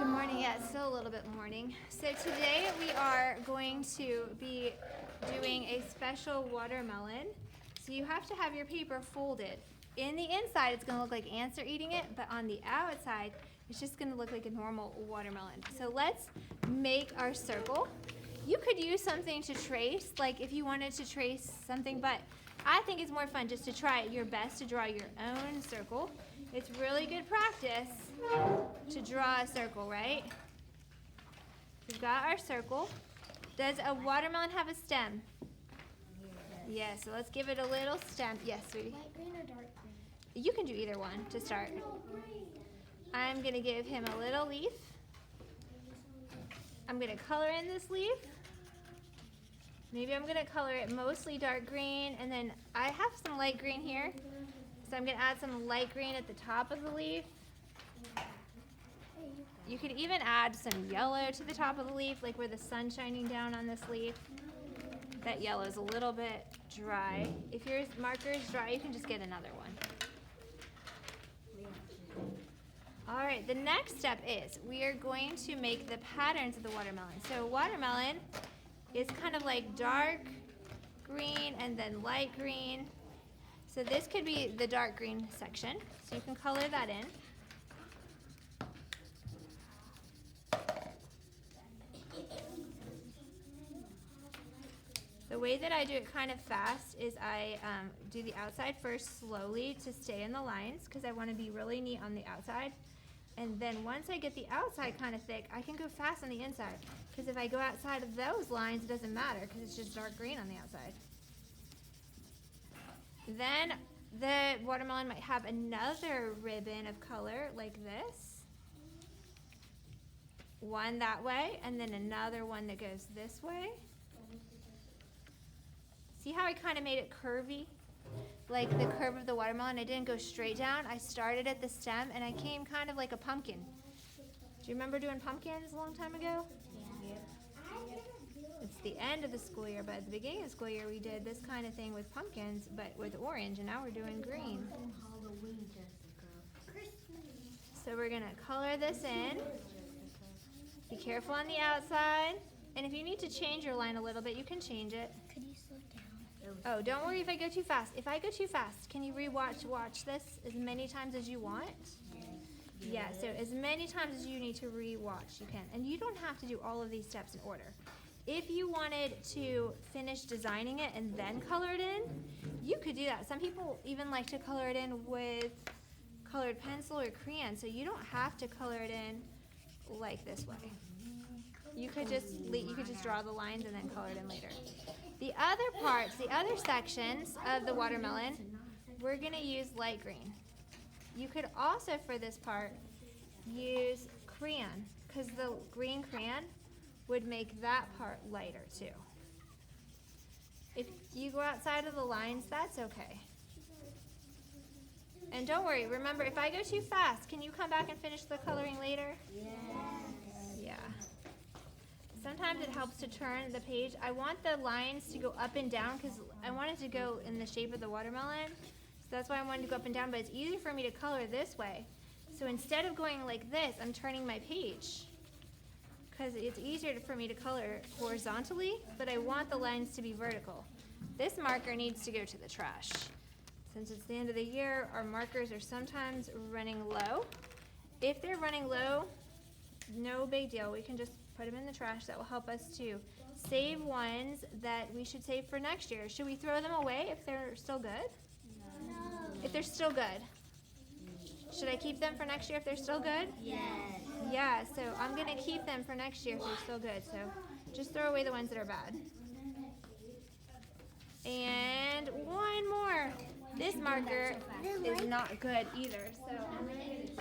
Good morning. Yeah, it's still a little bit morning. So today we are going to be doing a special watermelon. So you have to have your paper folded. In the inside, it's going to look like ants are eating it, but on the outside, it's just going to look like a normal watermelon. So let's make our circle. You could use something to trace, like if you wanted to trace something, but I think it's more fun just to try your best to draw your own circle. It's really good practice to draw a circle, right? We've got our circle. Does a watermelon have a stem? Yes, so let's give it a little stem. Yes, sweetie. Light green or dark green? You can do either one to start. I'm going to give him a little leaf. I'm going to color in this leaf. Maybe I'm going to color it mostly dark green, and then I have some light green here. So I'm going to add some light green at the top of the leaf. You could even add some yellow to the top of the leaf, like where the sun's shining down on this leaf. That yellow is a little bit dry. If your marker is dry, you can just get another one. All right, the next step is we are going to make the patterns of the watermelon. So watermelon is kind of like dark green and then light green. So this could be the dark green section. So you can color that in. The way that I do it kind of fast is I do the outside first slowly to stay in the lines because I want to be really neat on the outside. And then once I get the outside kind of thick, I can go fast on the inside. Because if I go outside of those lines, it doesn't matter because it's just dark green on the outside. Then the watermelon might have another ribbon of color like this. One that way, and then another one that goes this way. See how I kind of made it curvy? Like the curve of the watermelon. I didn't go straight down. I started at the stem and I came kind of like a pumpkin. Do you remember doing pumpkins a long time ago? Yeah. It's the end of the school year, but at the beginning of the school year we did this kind of thing with pumpkins, but with orange, and now we're doing green. Halloween, Jessica. So we're gonna color this in. Be careful on the outside. And if you need to change your line a little bit, you can change it. Could you slow down? Oh, don't worry if I go too fast. If I go too fast, can you watch this as many times as you want? Yeah, so as many times as you need to re-watch, you can. And you don't have to do all of these steps in order. If you wanted to finish designing it and then color it in, you could do that. Some people even like to color it in with colored pencil or crayon, so you don't have to color it in like this way. You could just draw the lines and then color it in later. The other parts, the other sections of the watermelon, we're going to use light green. You could also, for this part, use crayon, because the green crayon would make that part lighter too. If you go outside of the lines, that's okay. And don't worry, remember, if I go too fast, can you come back and finish the coloring later? Yes. Yeah. Sometimes it helps to turn the page. I want the lines to go up and down because I want it to go in the shape of the watermelon. So that's why I wanted to go up and down, but it's easier for me to color this way. So instead of going like this, I'm turning my page because it's easier for me to color horizontally, but I want the lines to be vertical. This marker needs to go to the trash. Since it's the end of the year, our markers are sometimes running low. If they're running low, no big deal. We can just put them in the trash. That will help us to save ones that we should save for next year. Should we throw them away if they're still good? No. If they're still good. Should I keep them for next year if they're still good? Yes. Yeah, so I'm going to keep them for next year if they're still good. So just throw away the ones that are bad. And one more. This marker is not good either. So I'm going to get it.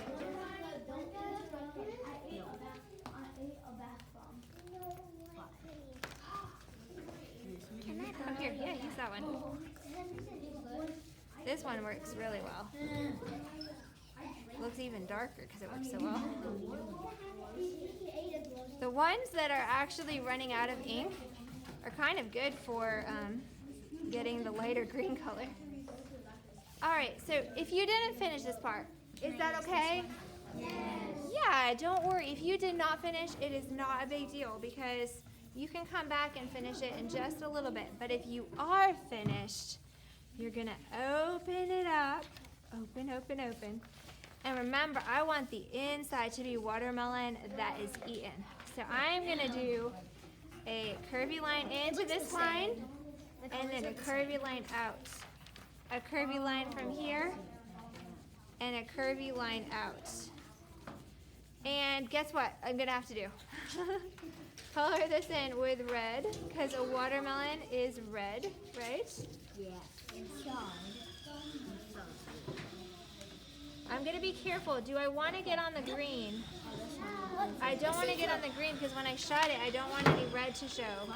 Can I Come here. Yeah, use that one. This one works really well. Looks even darker because it works so well. The ones that are actually running out of ink are kind of good for getting the lighter green color. All right, so if you didn't finish this part, is that okay? Yes. Yeah. Yeah, don't worry. If you did not finish, it is not a big deal because you can come back and finish it in just a little bit. But if you are finished, you're gonna open it up. Open, open, open. And remember, I want the inside to be watermelon that is eaten. So I'm gonna do a curvy line into this line and then a curvy line out. A curvy line from here and a curvy line out. And guess what I'm gonna have to do? Color this in with red because a watermelon is red, right? Yeah. I'm gonna be careful. Do I want to get on the green? I don't want to get on the green because when I shot it, I don't want any red to show.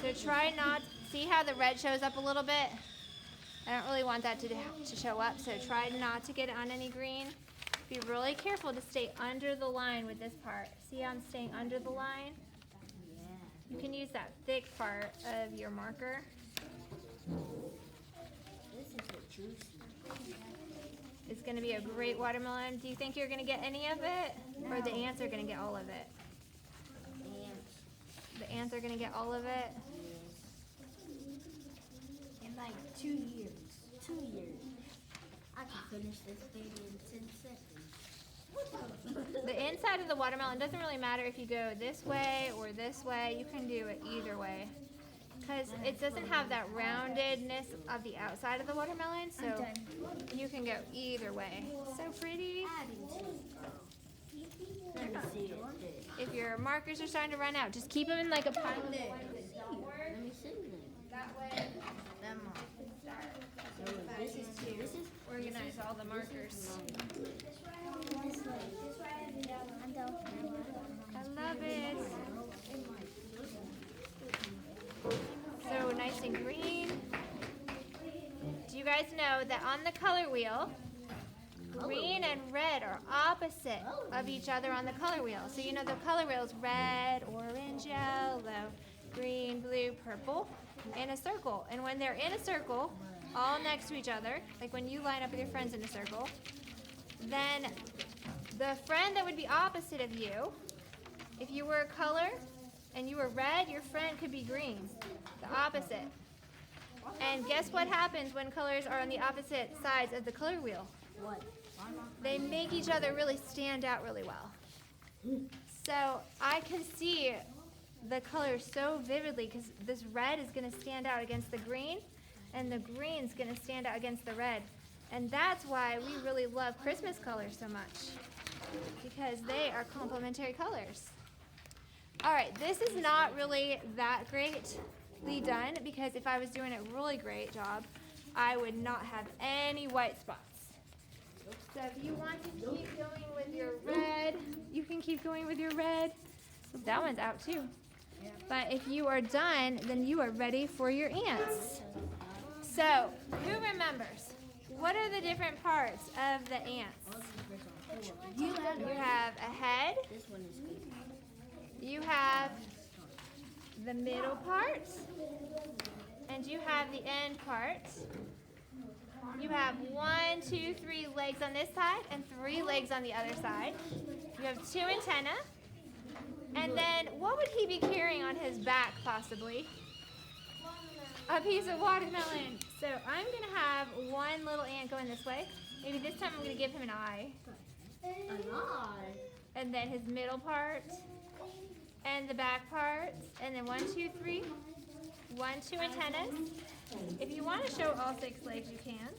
So try not. See how the red shows up a little bit? I don't really want that to show up. So try not to get it on any green. Be really careful to stay under the line with this part. See how I'm staying under the line? You can use that thick part of your marker. This is a juicy. It's going to be a great watermelon. Do you think you're going to get any of it? Or the ants are going to get all of it? The ants are going to get all of it? In like 2 years. 2 years. I can finish this baby in 10 seconds. The inside of the watermelon doesn't really matter if you go this way or this way. You can do it either way. Because it doesn't have that roundedness of the outside of the watermelon, so you can go either way. So pretty. Let me see it. If your markers are starting to run out, just keep them in like a pile of one. Let me see it. That way, So this is organize all the markers. I love it. So nice and green. Do you guys know that on the color wheel, green and red are opposite of each other on the color wheel? So you know the color wheel is red, orange, yellow, green, blue, purple, in a circle. And when they're in a circle, all next to each other, like when you line up with your friends in a circle, then the friend that would be opposite of you, if you were a color and you were red, your friend could be green, the opposite. And guess what happens when colors are on the opposite sides of the color wheel? what? They make each other really stand out really well. So I can see the colors so vividly because this red is going to stand out against the green and the green's going to stand out against the red. And that's why we really love Christmas colors so much, because they are complementary colors. All right, this is not really that greatly done because if I was doing a really great job, I would not have any white spots. So if you want to keep going with your red, you can keep going with your red. That one's out too. But if you are done, then you are ready for your ants. So who remembers? What are the different parts of the ants? You have a head. This one is good. You have the middle part. And you have the end part. You have 1, 2, 3 legs on this side and 3 legs on the other side. You have 2 antennae. And then what would he be carrying on his back possibly? A piece of watermelon. So I'm going to have one little ant going this way. Maybe this time I'm going to give him an eye. An eye. And then his middle part. And the back part. And then 1, 2, 3. 1, 2 antennas. If you want to show all 6 legs, you can.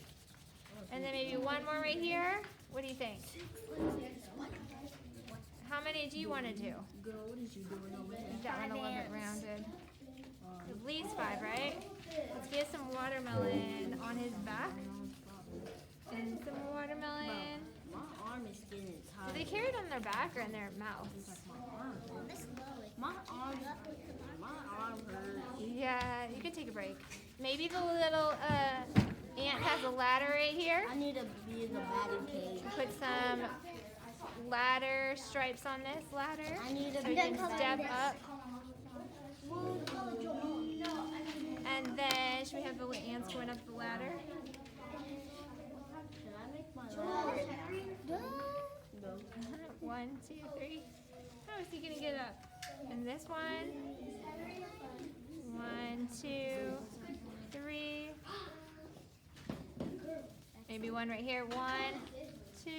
And then maybe one more right here. What do you think? How many do you want to do? Girl, what is you doing over there? That one a little bit rounded. At least 5, right? Let's get some watermelon on his back. And some watermelon. My arm is getting Do tired. they carry it on their back or in their mouth? My arm hurts. Yeah, you can take a break. Maybe the little ant has a ladder right here. I need to be in the batting cage. Put some ladder stripes on this ladder I need to so be you can step up. And then, should we have the little ants going up the ladder? Can I make my ladder? No. 1, 1, 2, 3. How is he gonna get up? And this one. 1, 2, 3. Maybe one right here. 1, 2.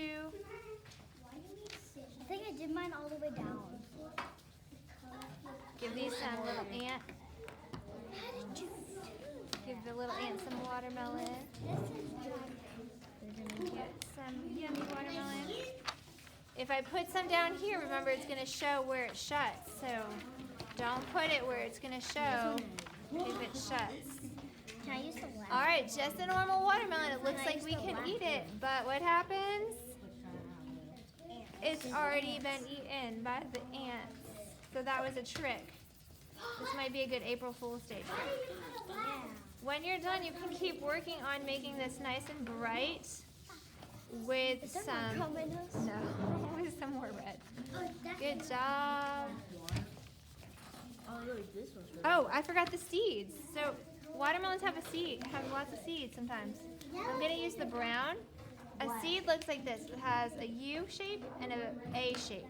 I think I did mine all the way down. Give these some little ant. How did you Give the little ant some watermelon. They're gonna get some yummy watermelon. If I put some down here, remember it's gonna show where it shuts. So don't put it where it's gonna show if it shuts. Can I use the left? All right, just a normal watermelon. It looks like we can eat it, but what happens? It's already been eaten by the ants. So that was a trick. This might be a good April Fool's Day trick. When you're done, you can keep working on making this nice and bright with Is there some, more tomatoes? no, with some more red. Oh, that's Good job. Oh, look, this one's really Oh, I forgot the seeds. So watermelons have lots of seeds sometimes. I'm gonna use the brown. A seed looks like this. It has a U shape and a A shape.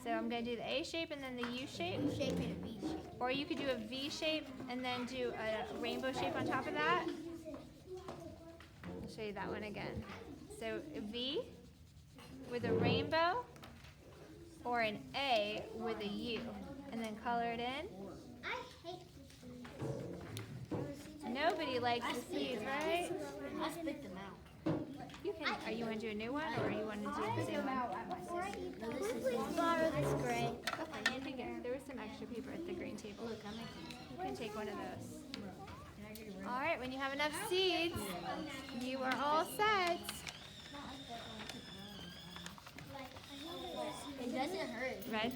So I'm gonna do the A shape and then the U shape. shape and a V shape. Or you could do a V shape and then do a rainbow shape on top of that. I'll show you that one again. So a V with a rainbow or an A with a U. And then color it in. I hate Nobody likes the seeds, right? I spit them out. You can. Are you want to do a new one or you want to do the same one? Please borrow this gray. Okay, you can get. There was some extra paper at the green table. Look, I'm making. You can take one of those. All right. When you have enough seeds, you are all set. It doesn't hurt. Red.